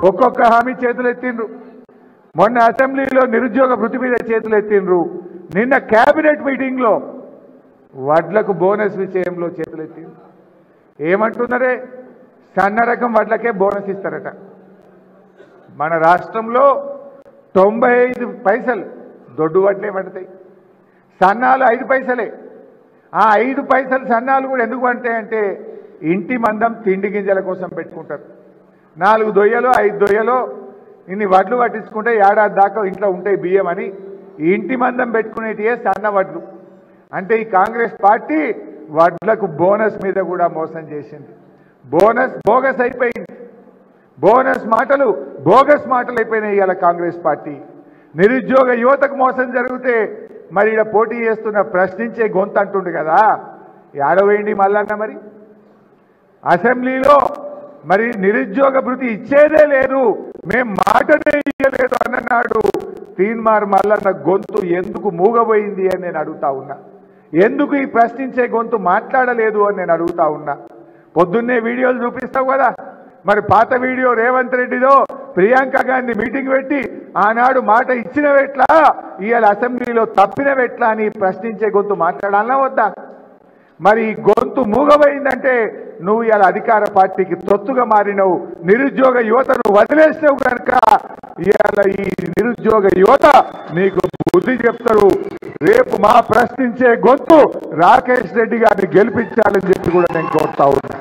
ఒక్కొక్క హామీ చేతులు ఎత్తిండ్రు. మొన్న అసెంబ్లీలో నిరుద్యోగ వృత్తి మీద చేతులు ఎత్తిండ్రు. నిన్న కేబినెట్ మీటింగ్లో వడ్లకు బోనస్ విషయంలో చేతులు ఎత్తిండ్రు. ఏమంటున్నారే, సన్న రకం వడ్లకే బోనస్ ఇస్తారట. మన రాష్ట్రంలో 95 పైసలు దొడ్డు వడ్లే పడతాయి, సన్నాలు 5 పైసలే. ఆ 5 పైసలు సన్నాలు కూడా ఎందుకు పడతాయంటే ఇంటి మందం తిండి గింజల కోసం పెట్టుకుంటారు. 4 దొయ్యలో 5 దొయ్యలో ఇన్ని వడ్లు పట్టించుకుంటే ఏడాది దాకా ఇంట్లో ఉంటాయి బియ్యం అని ఇంటి మందం పెట్టుకునేటివే సన్న వడ్లు. అంటే ఈ కాంగ్రెస్ పార్టీ వడ్లకు బోనస్ మీద కూడా మోసం చేసింది. బోనస్ బోగస్ అయిపోయింది. బోనస్ మాటలు బోగస్ మాటలు అయిపోయినాయి ఇవాళ కాంగ్రెస్ పార్టీ. నిరుద్యోగ యువతకు మోసం జరిగితే మరి ఇక్కడ పోటీ చేస్తున్న ప్రశ్నించే గొంతు అంటుండు కదా, ఏడవేయండి మల్లన్న. మరి అసెంబ్లీలో మరి నిరుద్యోగ భృతి ఇచ్చేదే లేదు, మేం మాటనే ఇయ్యలేదు అన్నాడు. తీన్మార్ మల్లన్న గొంతు ఎందుకు మూగబోయింది అని నేను అడుగుతా ఉన్నా. ఎందుకు ఈ ప్రశ్నించే గొంతు మాట్లాడలేదు అని నేను అడుగుతా ఉన్నా. పొద్దున్నే వీడియోలు చూపిస్తావు కదా, మరి పాత వీడియో రేవంత్ రెడ్డిదో ప్రియాంక గాంధీ మీటింగ్ పెట్టి ఆనాడు మాట ఇచ్చినవెట్లా, ఇవాళ అసెంబ్లీలో తప్పినవెట్లా అని ప్రశ్నించే గొంతు మాట్లాడాలన్నా వద్దా? మరి ఈ గొంతు మూగబోయిందంటే నువ్వు ఇవాళ అధికార పార్టీకి తొత్తుగా మారినవు, నిరుద్యోగ యువతను వదిలేసినావు కనుక ఇవాళ ఈ నిరుద్యోగ యువత నీకు బుద్ధి చెప్తారు. రేపు మా ప్రశ్నించే గొంతు రాకేష్ రెడ్డి గారిని గెలిపించాలని చెప్పి కూడా నేను కోరుతా ఉన్నా.